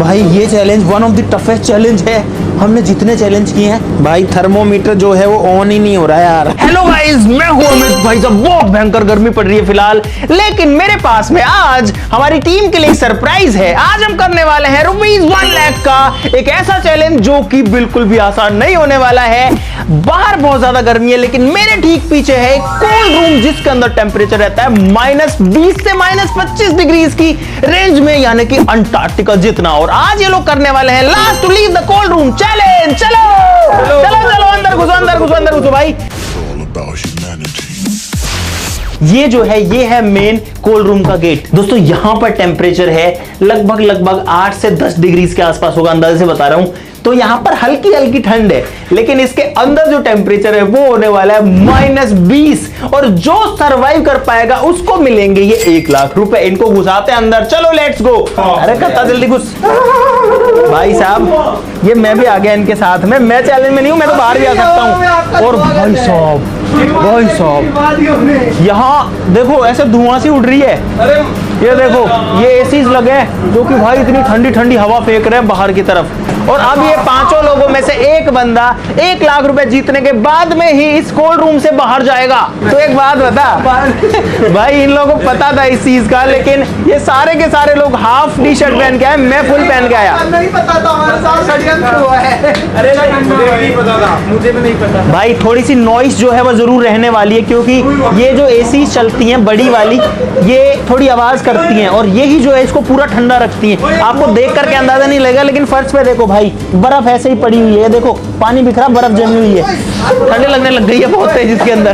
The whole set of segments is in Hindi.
भाई ये challenge one of the toughest challenge है हमने जितने चैलेंज किए हैं। भाई थर्मोमीटर जो है वो ऑन ही नहीं हो रहा है यार। हेलो गाइस, मैं हूं अमित। भाई साहब बहुत भयंकर गर्मी पड़ रही है फिलहाल, लेकिन मेरे पास में आज हमारी टीम के लिए सरप्राइज है। आज हम करने वाले हैं ₹1 लाख का एक ऐसा चैलेंज जो कि बिल्कुल भी आसान नहीं होने वाला है। बाहर बहुत ज्यादा गर्मी है, लेकिन मेरे ठीक पीछे है एक कोल्ड रूम जिसके अंदर टेम्परेचर रहता है -20 से -25 डिग्री की रेंज में, यानी कि अंटार्कटिका जितना। और आज ये लोग करने वाले हैं last to leave the cold room challenge. चलो चलो चलो अंदर घुसो, अंदर घुसो, अंदर घुसो भाई। ये जो है ये है मेन कोल्ड रूम का गेट। दोस्तों यहां पर टेम्परेचर है लगभग 8 से 10 डिग्री के आसपास होगा, अंदाजे से बता रहा हूं। तो यहां पर हल्की हल्की ठंड है, लेकिन इसके अंदर जो टेम्परेचर है वो होने वाला है -20। और जो सरवाइव कर पाएगा उसको मिलेंगे ये 1 लाख रुपए। इनको घुसाते हैं अंदर, चलो लेट्स गो। अरे कत्ता जल्दी घुस। भाई साहब ये मैं भी आ गया इनके साथ में। मैं चैलेंज में नहीं हूं, मैं तो बाहर भी आ सकता हूं। और भाई साहब यहाँ देखो ऐसे धुआं सी उड़ रही है। ये देखो ये एसीज लगे हैं जो कि भाई इतनी ठंडी ठंडी हवा फेंक रहे हैं बाहर की तरफ। और अब ये पांचों लोगों में से एक बंदा 1 लाख रुपए जीतने के बाद में ही इस कोल्ड रूम से बाहर जाएगा। तो एक बात बता भाई, इन लोगों को पता था इस चीज का, लेकिन ये सारे के सारे लोग हाफ टी शर्ट पहन के आए, मैं फुल पहन के आया। नहीं पता था हमारे साथ षड्यंत्र हुआ है। अरे मुझे नहीं पता था, मुझे भी नहीं पता। भाई थोड़ी सी नॉइस जो है वो जरूर रहने वाली है, क्योंकि ये जो एसी चलती हैं बड़ी वाली, ये थोड़ी आवाज करती हैं और यही जो है इसको पूरा ठंडा रखती हैं। आपको देख करके अंदाजा नहीं लगेगा, लेकिन फर्श पे देखो भाई बर्फ ऐसे ही पड़ी हुई है। देखो पानी बिखरा, बर्फ जमी हुई है, ठंडे लगने लग गई है बहुत तेज इसके अंदर।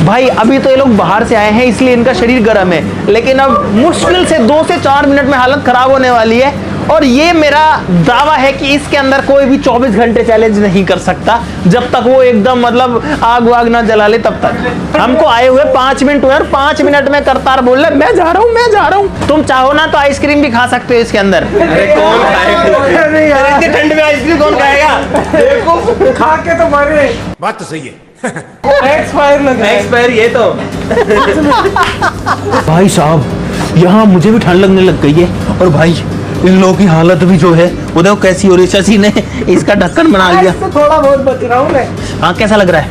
भाई अभी तो ये लोग बाहर से आए हैं इसलिए इनका शरीर गर्म है, लेकिन अब मुश्किल से 2 से 4 मिनट में हालत खराब होने वाली है। और ये मेरा दावा है कि इसके अंदर कोई भी 24 घंटे चैलेंज नहीं कर सकता जब तक वो एकदम मतलब आग वाग ना जला ले तब तक। हमको आए हुए 5 मिनट हुए और 5 मिनट में करतार बोल रहे मैं जा रहा हूँ, मैं जा रहा हूँ। तुम चाहो ना तो आइसक्रीम भी खा सकते हो इसके अंदर। अरे कौन खाएगा इतनी ठंड में आइसक्रीम कौन खाएगा? देखो खा के तो मरे। बात तो सही है। एक्सपायर लग रहा है। एक्सपायर ये तो भाई साहब यहाँ मुझे भी ठंड लगने लग गई है। और भाई इन लोगों की हालत भी जो है वो देखो कैसी हो रही है। शशि ने इसका ढक्कन बना लिया। थोड़ा बहुत बच रहा हूँ मैं। हाँ कैसा लग रहा है?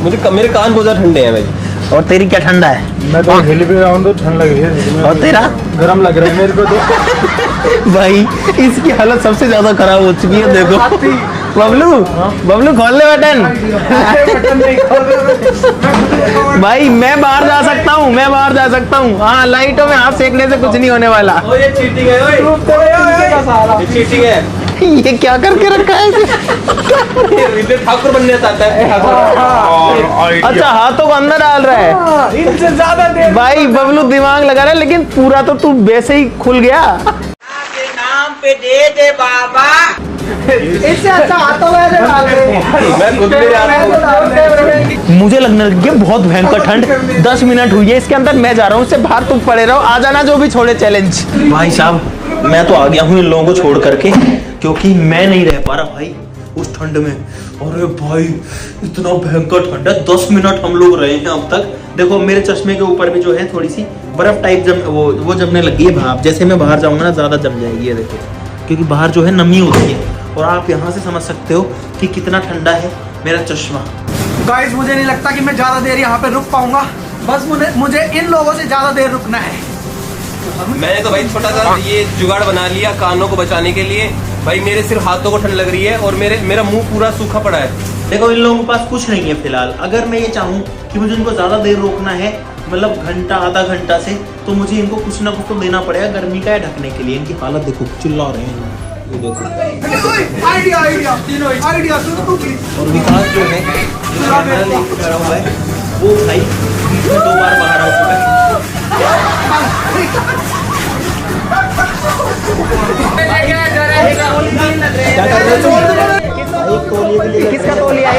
मेरे कान बहुत ज्यादा ठंडे हैं भाई। और तेरी क्या ठंडा है? मैं तो हिल भी रहा हूँ तो ठंड लग रही है। और तेरा गरम लग रहा है मेरे को तो। भाई इसकी हालत सबसे ज्यादा खराब हो चुकी है। देखो बबलू, बबलू खोल ले बटन। भाई मैं बाहर जा सकता हूँ, मैं बाहर जा सकता हूँ। हाँ लाइटों में हाथ सेकने से कुछ नहीं होने वाला। ये चीटिंग है, ये चीटिंग है। ये क्या करके रखा है? ये ठाकुर बनने चाहता है। अच्छा हाथों को अंदर डाल रहा है। इनसे ज्यादा देर भाई बबलू दिमाग लगा रहा है, लेकिन पूरा तो तू वैसे ही खुल गया। के नाम पे दे दे बाबा। इससे अच्छा हाथों में डाल दे। मैं खुद भी जा रहा हूँ। मुझे लगने लगी है बहुत भयंकर ठंड। 10 मिनट हुई है इसके अंदर, मैं जा रहा हूँ। इससे बाहर तुम पड़े रहो, आ जाना जो भी छोड़े चैलेंज। भाई साहब मैं तो आ गया हूँ इन लोगों को छोड़ करके, क्योंकि मैं नहीं रह पा रहा भाई उस ठंड में। अरे भाई इतना भयंकर ठंड है। 10 मिनट हम लोग रहे हैं अब तक। देखो मेरे चश्मे के ऊपर भी जो है थोड़ी सी बर्फ टाइप वो जमने लगी है भाप। जैसे मैं बाहर जाऊंगा ना ज्यादा जम जाएगी, ये देखो, क्योंकि बाहर जो है नमी होती है। और आप यहाँ से समझ सकते हो कि कितना ठंडा है मेरा चश्मा। गाइस मुझे नहीं लगता कि मैं ज्यादा देर यहाँ पे रुक पाऊंगा। बस मुझे इन लोगों से ज्यादा देर रुकना है। मैंने तो भाई छोटा सा ये जुगाड़ बना लिया कानों को बचाने के लिए। भाई मेरे सिर्फ हाथों को ठंड लग रही है और मेरा मुंह पूरा सूखा पड़ा है। देखो इन लोगों के पास कुछ नहीं है फिलहाल। अगर मैं ये चाहूँ कि मुझे इनको ज्यादा देर रोकना है, मतलब घंटा आधा घंटा से, तो मुझे इनको कुछ ना कुछ तो देना पड़ेगा गर्मी का ढकने के लिए। इनकी हालत देखो, चिल्ला रहे हैं ये देखो। आइडिया आइडिया सुनो तू प्लीज। और विकास जो है कैमरा लेके खड़ा हुआ है, वो भाई 2 बार बाहर आ चुका है। किसका तौलिया है?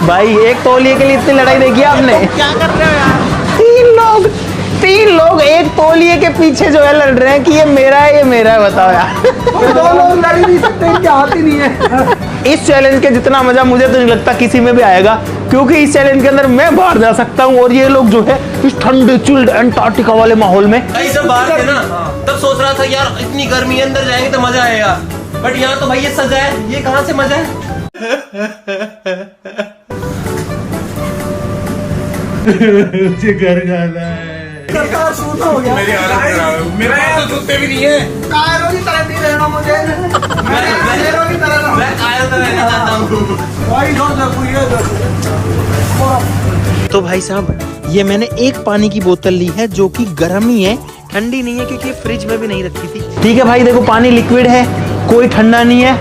भाई एक तौलिए के लिए इतनी लड़ाई देखी आपने? क्या कर रहे हो यार? 3 लोग एक तौलिए के पीछे जो है लड़ रहे हैं कि ये मेरा है, ये मेरा है। बताओ यार। 2 लोग लड़ नहीं सकते, इनके हाथ ही नहीं है। इस चैलेंज के जितना मजा मुझे तो नहीं लगता किसी में भी आएगा, क्योंकि इस चैलेंज के अंदर मैं बाहर जा सकता हूँ और ये लोग जो है इस ठंडे चिल्ड अंटार्कटिका वाले माहौल में सब बाहर थे ना। तब सोच रहा था यार इतनी गर्मी है, अंदर जाएंगे तो मजा आएगा, बट यहाँ तो भाई ये सजा है, ये कहाँ से मजा है। मुझे घर जाना है। मेरी हालत खराब है, मेरे पास तो जूते भी नहीं है। कायरों की तरह नहीं रहना मुझे, कायरों की तरह रहना। मैं कायल तो रहना चाहता हूँ। भाई तो भाई साहब ये मैंने एक पानी की बोतल ली है जो कि गर्म ही है, ठंडी नहीं है क्योंकि ये फ्रिज में भी नहीं रखी थी। ठीक है भाई देखो पानी लिक्विड है, कोई ठंडा नहीं है,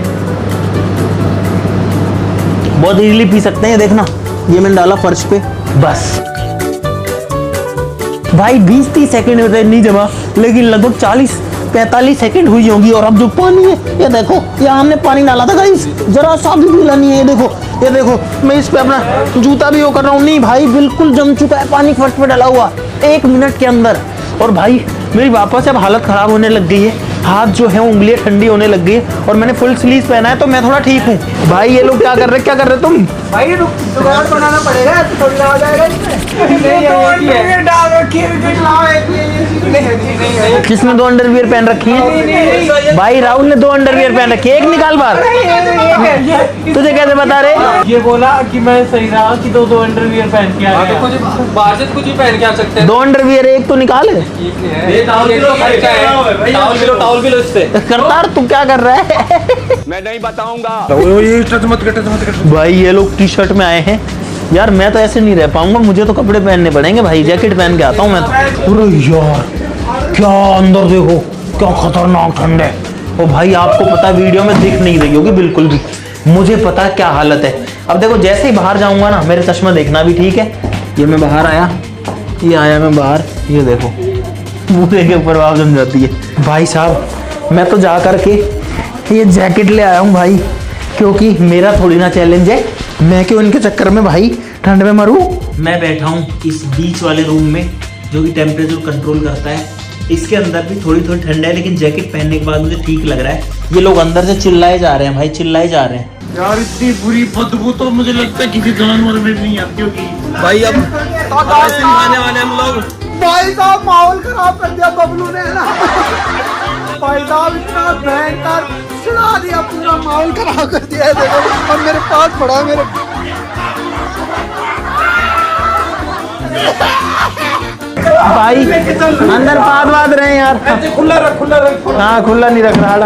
बहुत इजीली पी सकते हैं। देखना ये मैंने डाला फर्श पे, बस भाई 20-30 सेकंड में नहीं जमा, लेकिन लगभग 40-45 सेकंड हुई होगी। और अब जो पानी है ये देखो, यहाँ हमने पानी डाला था गाइस, जरा सा भी गीला नहीं है। ये देखो मैं इस पे अपना जूता भी वो कर रहा हूँ, नहीं भाई बिल्कुल जम चुका है पानी फर्श पे डाला हुआ 1 मिनट के अंदर। और भाई मेरी वापस अब हालत खराब होने लग गई है, हाथ जो है उंगलियां ठंडी होने लग गई है, और मैंने फुल स्लीव पहना है तो मैं थोड़ा ठीक हूँ। भाई ये लोग क्या कर रहे तुम? भाई जुगाड़ बनाना पड़ेगा, थोड़ी हो जाएगा इसमें। किसने 2 अंडरवियर पहन रखी है? भाई राहुल ने 2 अंडरवियर पहन रखी है, एक निकाल बाहर। तुझे कैसे बता रहे? ये बोला कि मैं सही रहा कि 2 अंडरवियर पहन के आया। बाजत कुछ भी पहन के आ सकते हैं। 2 अंडरवियर एक तो निकाल है। टाउल भी लो इससे। करतार तू क्या कर रहा है? मैं नहीं बताऊंगा। टच मत कर। भाई ये लोग टी शर्ट में आए हैं यार, मैं तो ऐसे नहीं रह पाऊंगा, मुझे तो कपड़े पहनने पड़ेंगे भाई, जैकेट पहन के आता हूँ मैं तो। अरे यार क्या अंदर देखो, क्या खतरनाक ठंड है। ओ भाई आपको पता वीडियो में दिख नहीं रही होगी बिल्कुल भी, मुझे पता है क्या हालत है। अब देखो जैसे ही बाहर जाऊंगा ना, मेरे चश्मा देखना भी ठीक है। ये मैं बाहर आया, ये आया मैं बाहर, ये देखो मुझे के ऊपर आवाज जम जाती है। भाई साहब मैं तो जा करके ये जैकेट ले आया हूँ भाई, क्योंकि मेरा थोड़ी ना चैलेंज है, मैं क्यों इनके चक्कर में भाई ठंड में मरूं। मैं बैठा हूँ इस बीच वाले रूम में जो कि टेम्परेचर कंट्रोल करता है, इसके अंदर भी थोड़ी ठंड है, लेकिन जैकेट पहनने के बाद मुझे ठीक लग रहा है। ये लोग अंदर से चिल्लाए जा रहे हैं भाई, चिल्लाए जा रहे हैं यार, इतनी बुरी बदबू तो मुझे लगता है किसी जानवर में नहीं आती होगी। भाई अब आने वाले हम लोग। भाई साहब माहौल खराब कर दिया बबलू ने, है ना। भाई साहब इतना भयंकर सुना दिया, पूरा माहौल खराब कर दिया है। देखो अब मेरे पास पड़ा है, मेरे भाई अंदर बात रहे हैं यार। खुला रख। हाँ खुला नहीं रख रहा।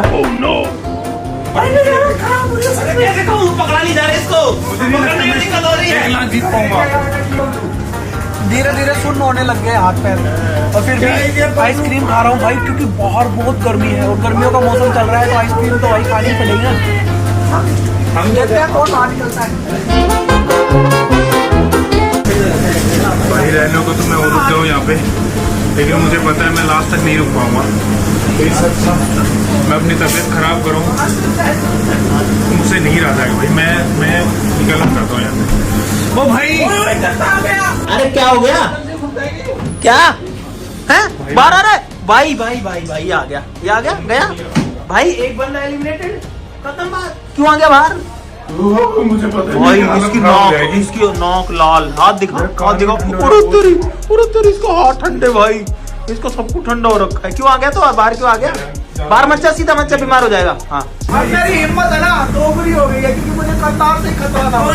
पकड़ा नहीं जा रहा इसको, जीत पाऊंगा। धीरे धीरे सुन्न होने लग गए हाथ पैर, और फिर भी आइसक्रीम खा रहा हूँ भाई, क्योंकि बाहर बहुत गर्मी है और गर्मियों का मौसम चल रहा है, तो आइसक्रीम तो भाई खानी पड़ेगी ना। हम देखते हैं कौन बाहर निकलता है। भाई रहने को तो मैं और रुक जाऊँ यहाँ पे, लेकिन मुझे पता है मैं लास्ट तक नहीं रुक पाऊंगा। मैं अपनी तबीयत खराब करूँ, मुझसे नहीं रहा था भाई, मैं निकलना चाहता हूँ यहाँ से। ओ भाई अरे क्या हो गया? क्या है बाहर आ रहा है? भाई आ गया, ये आ गया भाई, एक बंदा एलिमिनेटेड, खत्म बात। क्यों आ गया बाहर? मुझे पता है भाई इसकी नाक लाल, हाथ दिखा। पूरा तेरी इसका हाथ ठंडे भाई, इसको सब कुछ ठंडा हो रखा है। क्यों आ गया? तो बाहर क्यों आ गया? बाहर मत जा, सीधा मत जा, बीमार हो जाएगा। हाँ मेरी हिम्मत है ना दोगुनी हो गई है, क्योंकि मुझे कतार से खतरा था। वो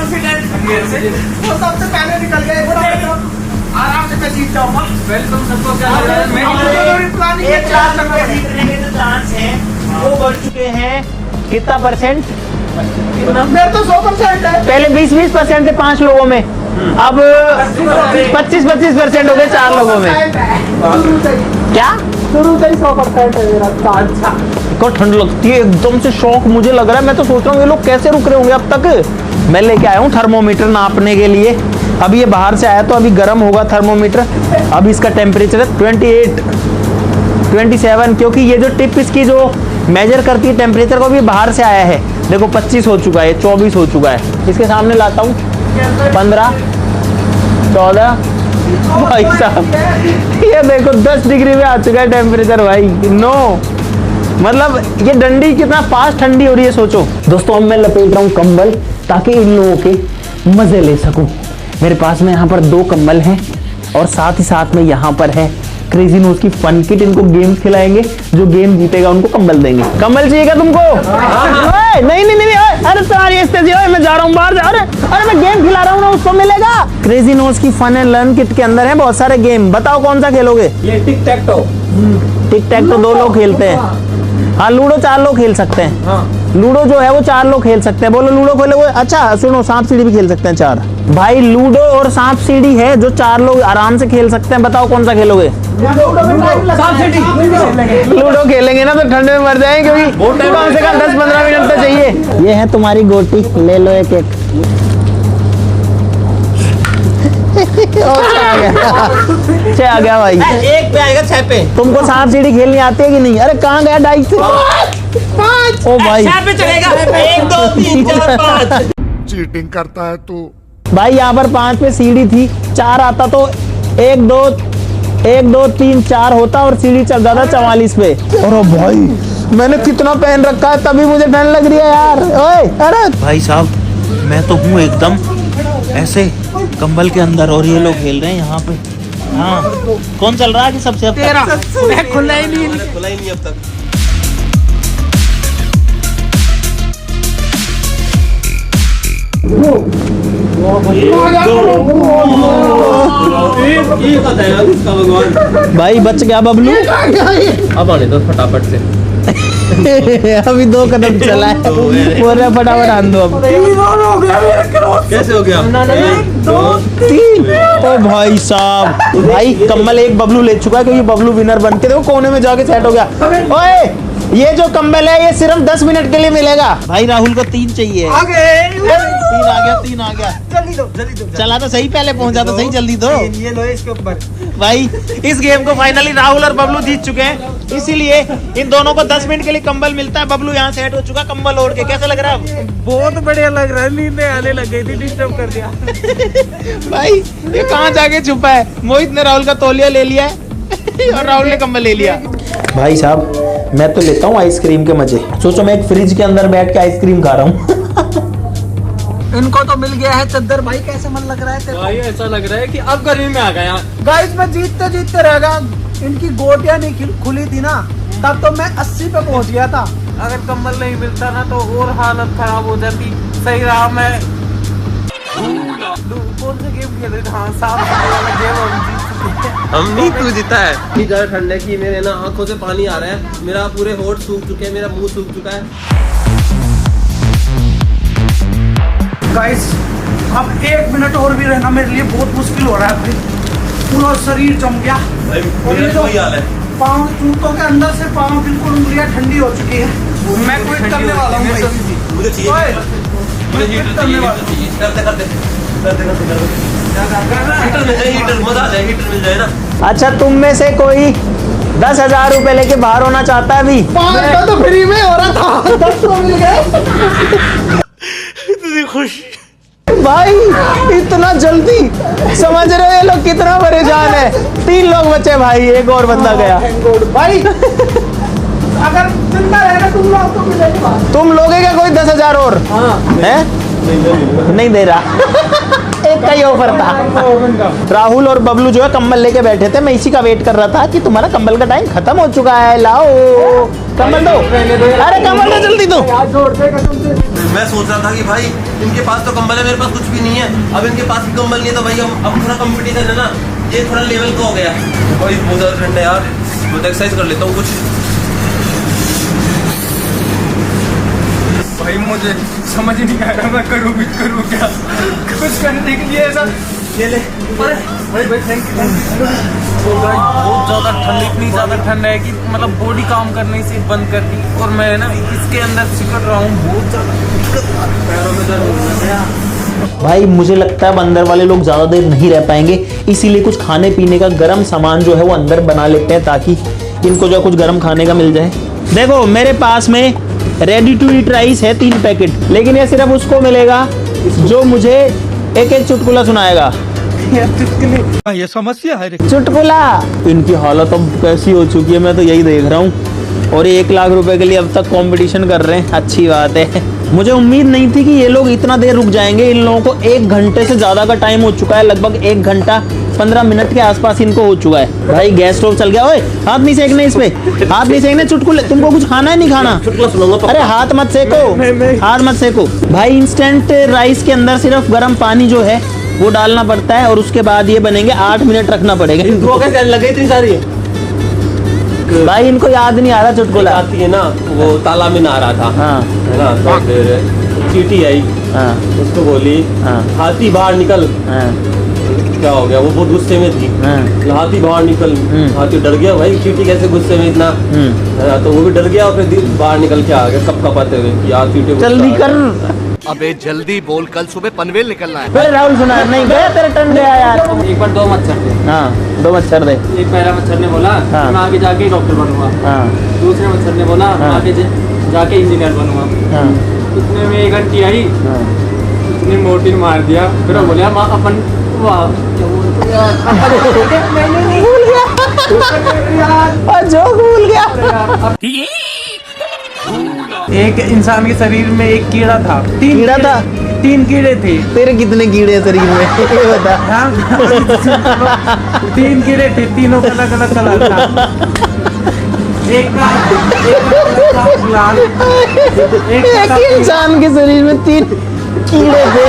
सबसे पहले निकल गए, आराम से मैं जीत जाऊंगा। वेलकम सबको, क्या चांस है वो बढ़ चुके हैं कितना परसेंट? मेरे तो 100% है। पहले 20% थे 5 लोगों में, अब 25% हो गए 4 लोगों में। क्या शुरू से ही 100% है मेरा चांस। को ठंड लगती है एकदम से, शौक मुझे लग रहा है। मैं तो सोच रहा हूँ ये लोग कैसे रुक रहे होंगे अब तक। मैं लेके आया हूँ थर्मोमीटर नापने के लिए। अभी ये बाहर से आया तो अभी गर्म होगा थर्मोमीटर। अभी इसका टेम्परेचर है 28, 27, क्योंकि ये जो टिप इसकी जो मेजर करती है टेम्परेचर को, भी बाहर से आया है। देखो 25 हो चुका है, 24 हो चुका है। इसके सामने लाता हूँ 15, 14। भाई साहब ये देखो 10 डिग्री में आ चुका है टेम्परेचर भाई। नो मतलब ये डंडी कितना फास्ट ठंडी हो रही है सोचो। दोस्तों अब मैं लपेट रहा हूँ कंबल, ताकि इन लोगों के मजे ले सकूं। मेरे पास में यहाँ पर 2 कंबल हैं, और साथ ही साथ में यहाँ पर है क्रेजी नोज की फन किट, इनको गेम्स खिलाएंगे, जो गेम जीतेगा उनको कंबल देंगे। कंबल चाहिए क्या तुमको? ओए, नहीं नहीं नहीं, अरे तुम्हारी स्टेज, मैं जा रहा हूँ बाहर, अरे मैं गेम खिला रहा हूँ ना, उसको मिलेगा। क्रेजी नोज की फन एंड लर्न किट के अंदर है बहुत सारे गेम, बताओ कौन सा खेलोगे? ये टिक टैक टो। टिक टैक तो 2 लोग खेलते हैं। हाँ, लूडो 4 लोग खेल सकते हैं। लूडो जो है वो 4 लोग खेल सकते हैं। बोलो लूडो खेलोगे? अच्छा सुनो, सांप सीढ़ी भी खेल सकते हैं 4। भाई लूडो और सांप सीढ़ी है जो 4 लोग आराम से खेल सकते हैं। बताओ कौन सा खेलोगे? लूडो खेलेंगे ना तो ठंड में मर जाएंगे, क्योंकि कम से कम 10-15 मिनट तो चाहिए। ये है तुम्हारी गोटी, ले लो एक एक। छह आ गया भाई। एक पे आएगा 6 पे। तुमको सांप सीढ़ी खेलनी आती है कि नहीं? अरे कहाँ गया डाइस? ओ भाई 6 पे चलेगा। 1 2 3 4 5। चीटिंग करता है तू। भाई यहाँ पर 5 पे सीढ़ी थी, 4 आता तो 1 2 3 4 होता और सीढ़ी चल जाता 44 पे। अरे भाई मैंने कितना पहन रखा है, तभी मुझे ठंड लग रही है यार। ओए अरे भाई साहब, मैं तो हूँ एकदम ऐसे कंबल के अंदर, और ये लोग खेल रहे हैं यहाँ पे। हाँ, कौन चल रहा है कि सबसे अब तक? मैं खुला ही नहीं। खुला ही नहीं अब तक। भाई बच गया बबलू। अब आने दो फटाफट से। अभी 2 कदम चला है, बोल रहा फटाफट आन दो। अब कैसे हो गया? 1 2 3। ओ भाई साहब, भाई कंबल एक बबलू ले चुका है, क्योंकि बबलू विनर बन के देखो कोने में जाके सेट हो गया। ओए ये जो कंबल है ये सिर्फ 10 मिनट के लिए मिलेगा। भाई राहुल को 3 चाहिए। 3 आ गया। जल्दी दो। चला तो सही, पहले पहुंचा तो सही, जल्दी दो। ये लो इसके ऊपर। भाई इस गेम को फाइनली राहुल और बबलू जीत चुके हैं, इसीलिए इन दोनों को 10 मिनट के लिए कंबल मिलता है। बबलू यहाँ सेट हो चुका कंबल ओढ़ के, कैसा लग रहा है अब? बहुत बढ़िया लग रहा है, नींद आने लग गई थी, डिस्टर्ब कर दिया। भाई ये कहाँ जाके छुपा है? मोहित ने राहुल का तौलिया ले लिया है और राहुल ने कंबल ले लिया। भाई साहब मैं तो लेता हूँ आइसक्रीम के मजे। सोचो मैं एक फ्रिज के अंदर बैठ के आइसक्रीम खा रहा हूँ। इनको तो मिल गया है चद्दर। भाई कैसे मन लग रहा है तेरे को? भाई ऐसा लग रहा है कि अब गर्मी में आ गया। गाइस मैं जीतते जीतते रह गया। इनकी गोटियां नहीं खुली थी ना, तब तो मैं 80 पे पहुंच गया था। अगर कंबल नहीं मिलता ना तो और हालत खराब हो जाती। सही रहा मैं कौन सा गेम खेल रहे थे? हाँ, सांप सीढ़ी वाला गेम हम जीत चुके हैं। हम नहीं, तू जीता है। इतनी ज्यादा ठंड है कि मेरे ना आंखों से पानी आ रहा है, मेरा पूरे होठ सूख चुके हैं, मेरा मुंह सूख चुका है। गाइस अब 1 मिनट और भी रहना मेरे लिए बहुत मुश्किल हो रहा है। भाई पूरा शरीर जम गया। और ये जो पाँव, जूतों के अंदर से पाँव बिल्कुल उंगलियां ठंडी हो चुकी है। मैं क्विट करने वाला हूँ भाई। मुझे चाहिए, मुझे हीटर चाहिए, करते करते हीटर मिल जाए, हीटर मजा आ जाए, हीटर मिल जाए ना। अच्छा तुम में से कोई 10,000 रुपए लेके बाहर होना चाहता है अभी? 5 तो फ्री में हो रहा था, 10 तो मिल गए। खुश भाई इतना जल्दी, समझ रहे हो ये लोग कितना परेशान है। 3 लोग बचे भाई, एक और बंदा गया। भाई अगर जिंदा रहेगा तुम लोग तो मिलेगा। तुम लोगे क्या कोई 10,000 और? हैं? नहीं दे रहा। एक का ही ऑफर था। राहुल और बबलू जो है कंबल लेके बैठे थे, मैं इसी का वेट कर रहा था कि तुम्हारा कंबल का टाइम खत्म हो चुका है, लाओ कंबल दो। अरे कंबल दो जल्दी दो। मैं सोच रहा था कि भाई इनके पास तो कंबल है, मेरे पास कुछ भी नहीं है। अब इनके पास भी कंबल नहीं है तो भाई अब थोड़ा कंपटीशन है ना, ये थोड़ा लेवल का हो गया। भाई बहुत ज्यादा ठंड है यार, मैं तो एक्सरसाइज कर लेता हूँ कुछ। भाई मुझे समझ नहीं आ रहा मैं करूँ क्या, कुछ करने के लिए ऐसा। ये ले भाई थैंक यू। बहुत ज़्यादा ठंड, इतनी ज़्यादा ठंड है कि मतलब बॉडी काम करने से बंद कर दी। और मैं ना इसके अंदर सिकुड़ रहा हूँ, बहुत ज़्यादा पैरों में दर्द हो गया। भाई मुझे लगता है अंदर वाले लोग ज्यादा देर नहीं रह पाएंगे, इसीलिए कुछ खाने पीने का गर्म सामान जो है वो अंदर बना लेते हैं, ताकि इनको जो कुछ गर्म खाने का मिल जाए। देखो मेरे पास में रेडी टू ईट राइस है 3 पैकेट, लेकिन ये सिर्फ उसको मिलेगा जो मुझे एक चुटकुला सुनाएगा। ये समस्या है। चुटकुला। इनकी हालत अब कैसी हो चुकी है, मैं तो यही देख रहा हूँ। और 1 लाख रुपए के लिए अब तक कंपटीशन कर रहे हैं, अच्छी बात है। मुझे उम्मीद नहीं थी कि ये लोग इतना देर रुक जाएंगे। इन लोगों को 1 घंटे से ज़्यादा का टाइम हो चुका है, लगभग 1 घंटा 15 मिनट के आसपास इनको हो चुका है। भाई गैस स्टोव चल गया। ओए हाथ नहीं सेकना इस पे, हाथ नहीं सेकना। चुटकुले तुमको कुछ खाना है नहीं खाना? अरे हाथ मत सेको, हाथ मत सेको। भाई इंस्टेंट राइस के अंदर सिर्फ गर्म पानी जो है वो डालना पड़ता है और उसके बाद ये बनेंगे। 8 मिनट रखना पड़ेगा। लगे इतनी सारी भाई इनको याद नहीं आ रहा चुटकुला। आती है ना, वो तालाब में नहा रहा था, हाँ है ना, तो फिर चींटी आई, हाँ उसको बोली हाँ हाथी बाहर निकल। हाँ क्या हो गया, वो बहुत गुस्से में थी। हाँ हाथी बाहर निकल, हाथी डर गया, भाई चींटी कैसे गुस्से में इतना, है ना, तो वो भी डर गया और फिर बाहर निकल के आ गया कप कपाते हुए कि यार चींटी जल्दी कर। अबे जल्दी बोल, कल सुबह पनवेल निकलना है। फिर राहुल सुना नहीं गया, तेरा टर्न गया यार। एक बार 2 मच्छर थे। हाँ 2 मच्छर दे। एक पहला मच्छर ने बोला हाँ। मैं आगे जाके डॉक्टर बनूंगा। हाँ दूसरे मच्छर ने बोला मैं हाँ। आगे जाके इंजीनियर बनूंगा। हाँ इतने में एक आंटी आई, हाँ उसने मोर्टिन मार दिया। फिर वो बोला माँ अपन वाह क्या बोलते यार, मैंने नहीं भूल गया, जोक भूल गया। एक इंसान के शरीर में एक कीड़ा था। कीड़ा था? 3 कीड़े थे। तेरे कितने कीड़े हैं शरीर में ये बता। हाँ 3 कीड़े थे, तीनों का अलग अलग कलर था। एक का था लाल, एक ही इंसान के शरीर में 3 कीड़े थे।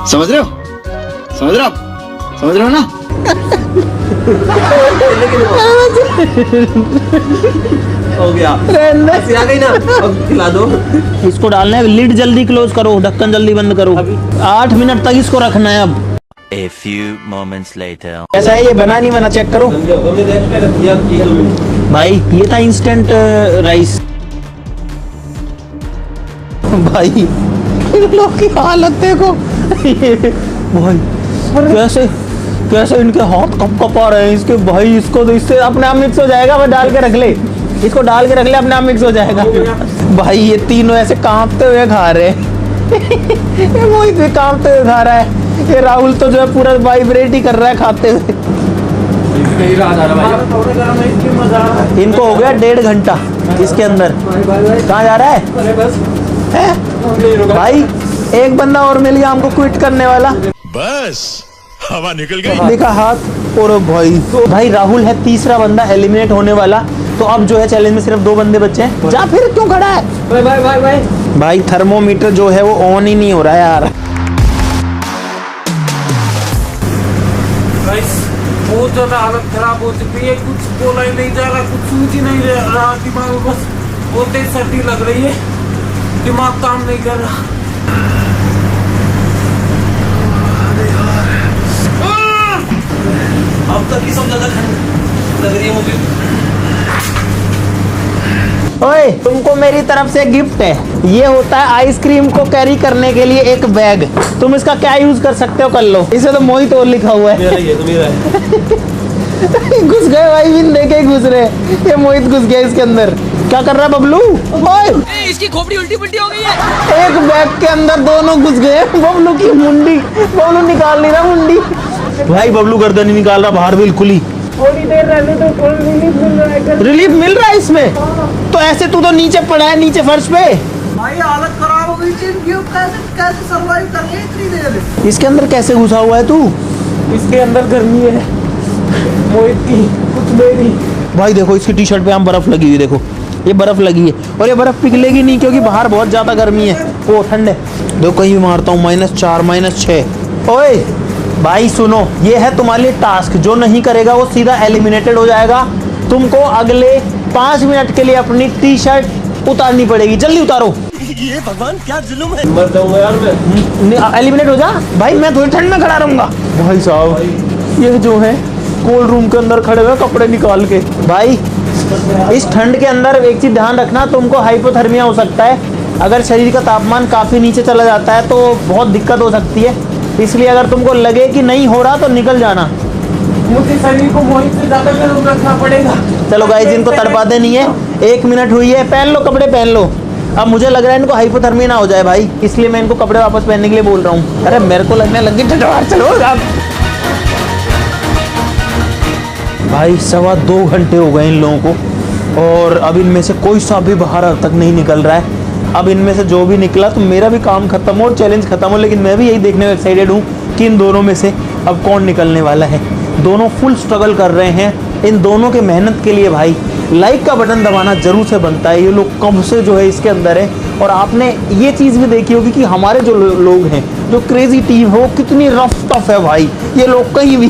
समझ रहे हो, समझ रहे हो आप, समझ रहे हो ना? हो गया, ऐसे आ गई ना, अब खिला दो। इसको डालना है, लिड जल्दी क्लोज करो, ढक्कन जल्दी बंद करो। 8 मिनट तक इसको रखना है। अब A few moments later. कैसा है ये, बना नहीं बना चेक करो। भाई ये था इंस्टेंट राइस। भाई इन लोग की हालत देखो। भाई कैसे कैसे इनके हाथ कप कप आ रहे हैं इसके। भाई इसको तो इससे अपने आप मिक्स हो जाएगा। मैं डाल के रख ले, इसको डाल के रख ले, अपने आप मिक्स हो जाएगा। भाई ये तीनों ऐसे कांपते हुए खा रहे हैं। ये मोहित भी कांपते हुए खा रहा है। ये राहुल तो जो है पूरा वाइब्रेट ही कर रहा है खाते हुए। इनको हो गया 1.5 घंटा इसके अंदर। कहाँ जा रहा है? भाई एक बंदा और मिल गया हमको क्विट करने वाला। बस हवा निकल गई। देखा हाथ। और भाई राहुल है तीसरा बंदा एलिमिनेट होने वाला। तो अब जो है चैलेंज में सिर्फ 2 बंदे बचे हैं। जा फिर क्यों खड़ा है? भाई थर्मोमीटर जो है वो ऑन ही नहीं हो रहा है यार। बहुत ज्यादा हालत खराब हो चुकी है। कुछ बोला ही नहीं जा रहा, कुछ सूझ ही नहीं रहा दिमाग में। बस बहुत तेज सर्दी लग रही है, दिमाग काम नहीं कर रहा। अब तक की सब ज्यादा ठंड लग रही है मुझे। ओए तुमको मेरी तरफ से गिफ्ट है। ये होता है आइसक्रीम को कैरी करने के लिए एक बैग। तुम इसका क्या यूज कर सकते हो कर लो। इसे तो मोहित और लिखा हुआ है। मेरा ही है, तो मेरा है। घुस गए भाई, बिन देखे ही घुस रहे। ये मोहित घुस गया इसके अंदर। क्या कर रहा है बबलू? ओए इसकी खोपड़ी उल्टी पुल्टी हो गई है। एक बैग के अंदर दोनों घुस गए। बबलू की मुंडी, बबलू निकाल नहीं रहा मुंडी। भाई बबलू गर्दन ही निकाल रहा बाहर बिल्कुल ही। थोड़ी देर रहने तो थोड़ा रिलीफ मिल रहा है। रिलीफ मिल रहा है इसमें? तो ऐसे तू तो नीचे पड़ा है, नीचे फर्श पे। भाई हालत खराब हो गई थी इनकी। कैसे सर्वाइव कर रहे इतनी देर? इसके अंदर कैसे घुसा हुआ है तू? इसके अंदर गर्मी है मोहित की, कुछ मेरी। भाई देखो इसकी टी शर्ट पे हम बर्फ लगी हुई, देखो ये बर्फ लगी है। और ये बर्फ पिघलेगी नहीं क्योंकि बाहर बहुत ज्यादा गर्मी है। वो ठंड है। देखो कहीं भी मारता हूँ -4 -6। ओए भाई सुनो, ये है तुम्हारे लिए टास्क। जो नहीं करेगा वो सीधा एलिमिनेटेड हो जाएगा। तुमको अगले 5 मिनट के लिए अपनी टी शर्ट उतारनी पड़ेगी। जल्दी उतारो। ये भगवान क्या जुल्म है। मर जाऊंगा यार मैं। एलिमिनेट हो जा भाई, मैं थोड़ी ठंड में खड़ा रहूंगा। भाई साहब ये जो है कोल्ड रूम के अंदर खड़े हुए कपड़े निकाल के। भाई इस ठंड के अंदर एक चीज ध्यान रखना, तुमको हाइपोथर्मिया हो सकता है। अगर शरीर का तापमान काफी नीचे चला जाता है तो बहुत दिक्कत हो सकती है। इसलिए अगर तुमको लगे कि नहीं हो रहा तो निकल जाना। मुझे शरीर को मोहित से ज्यादा गर्म रखना पड़ेगा। चलो गाइस इनको तड़पाते नहीं है। 1 मिनट हुई है, पहन लो कपड़े पहन लो। अब मुझे लग रहा है इनको हाइपोथर्मिया ना हो जाए भाई, इसलिए मैं इनको कपड़े वापस पहनने के लिए बोल रहा हूँ। अरे मेरे को लगने लगी ठंड। चलो अब भाई 2.25 घंटे हो गए इन लोगों को और अब इनमें से कोई सा भी बाहर अब तक नहीं निकल रहा है। अब इनमें से जो भी निकला तो मेरा भी काम खत्म हो और चैलेंज खत्म हो। लेकिन मैं भी यही देखने में एक्साइटेड हूँ कि इन दोनों में से अब कौन निकलने वाला है। दोनों फुल स्ट्रगल कर रहे हैं। इन दोनों के मेहनत के लिए भाई लाइक का बटन दबाना जरूर से बनता है। ये लोग कब से जो है इसके अंदर है, और आपने ये चीज़ भी देखी होगी कि हमारे जो लोग हैं, जो क्रेजी टीम है, वो कितनी रफ टफ है भाई। ये लोग कहीं भी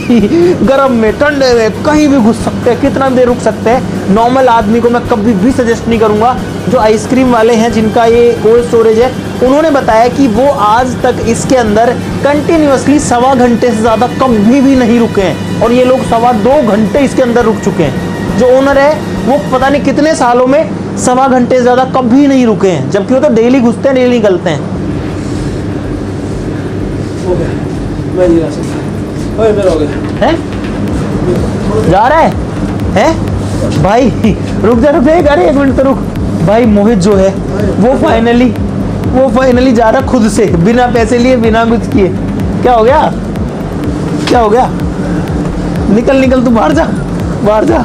गर्म में, ठंडे में, कहीं भी घुस सकते हैं, कितना देर रुक सकते हैं। नॉर्मल आदमी को मैं कभी भी सजेस्ट नहीं करूँगा। जो आइसक्रीम वाले हैं जिनका ये कोल्ड स्टोरेज है, उन्होंने बताया कि वो आज तक इसके अंदर कंटिन्यूअसली 1.25 घंटे से ज़्यादा कभी भी नहीं रुके हैं, और ये लोग 2.25 घंटे इसके अंदर रुक चुके हैं। जो ओनर है वो पता नहीं कितने सालों में 1.25 घंटे से ज़्यादा कभी नहीं रुके हैं, जबकि वो तो डेली घुसते हैं, डेली निकलते हैं। मैं नहीं जा सकता। ओए मेरा हो गया। हैं? जा रहा है भाई? रुक जा अरे 1 मिनट तो रुक भाई। मोहित जो है वो फाइनली जा रहा खुद से, बिना पैसे लिए, बिना कुछ किए। क्या हो गया? क्या हो गया? निकल तू बाहर जा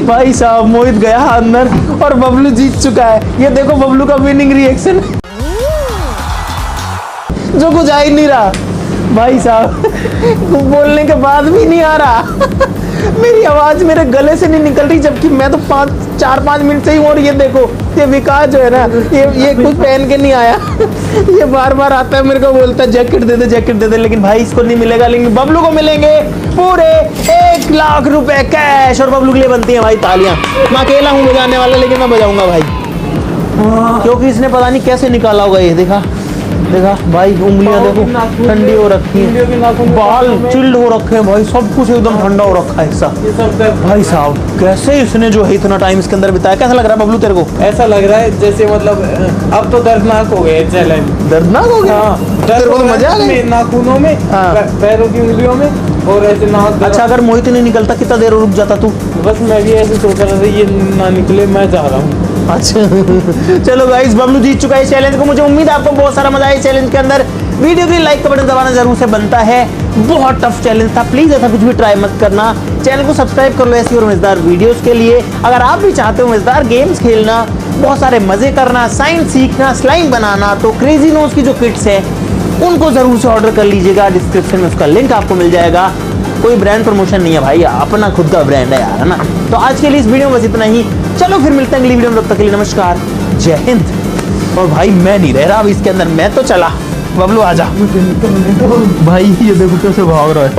भाई साहब। मोहित गया अंदर और बबलू जीत चुका है। ये देखो बबलू का विनिंग रिएक्शन, जो कुछ आ ही नहीं रहा भाई साहब। बोलने के बाद भी नहीं आ रहा। मेरी आवाज मेरे गले से नहीं निकल रही, जबकि मैं तो 4-5 मिनट से ही हूँ। और ये देखो ये विकास जो है ना, ये कुछ पहन के नहीं आया। ये बार बार आता है मेरे को, बोलता है जैकेट दे दे, लेकिन भाई इसको नहीं मिलेगा। लेकिन बबलू को मिलेंगे पूरे 1 लाख रुपए कैश, और बबलू के लिए बनती है भाई तालियां। मैं अकेला हूँ बजाने वाला, लेकिन मैं बजाऊंगा भाई, क्योंकि इसने पता नहीं कैसे निकाला होगा। ये देखा भाई, उंगलियां देखो ठंडी हो रखी है, बाल चिल्ड हो रखे हैं भाई, सब कुछ एकदम ठंडा हो रखा है ऐसा। भाई साहब कैसे इसने जो है इतना टाइम इसके अंदर बिताया। कैसा लग रहा है बबलू तेरे को? ऐसा लग रहा है जैसे मतलब अब तो दर्दनाक हो गया चैलेंज। दर्दनाक हो गया? तेरे को तो मजा आ गया? नाखूनों में, पैरों की उंगलियों में, और ऐसे नाक। अच्छा, अगर मोहित नहीं निकलता कितना देर रुक जाता तू? बस मैं भी ऐसे सोच रहा था ये ना निकले, मैं जा रहा हूँ। अच्छा चलो गाइस, बबलू जीत चुका है इस चैलेंज को। मुझे उम्मीद है आपको बहुत सारा मजा आया इस चैलेंज के अंदर। वीडियो के लाइक का बटन दबाना जरूर से बनता है। बहुत टफ चैलेंज था, प्लीज ऐसा कुछ भी ट्राई मत करना। चैनल को सब्सक्राइब कर लो ऐसी और मजेदार वीडियोस के लिए। अगर आप भी चाहते हो मजेदार गेम्स खेलना, बहुत सारे मजे करना, साइंस सीखना, स्लाइम बनाना, तो क्रेजी नोज की जो किट्स है उनको जरूर से ऑर्डर कर लीजिएगा। डिस्क्रिप्शन में उसका लिंक आपको मिल जाएगा। कोई ब्रांड प्रमोशन नहीं है भाई, अपना खुद का ब्रांड है यार, है ना। तो आज के लिए इस वीडियो में बस इतना ही। चलो फिर मिलते हैं अगली वीडियो में, तब तक के लिए नमस्कार, जय हिंद। और भाई मैं नहीं रह रहा अब इसके अंदर, मैं तो चला। बबलू आजा भाई, ये देखो कैसे भाग रहा है।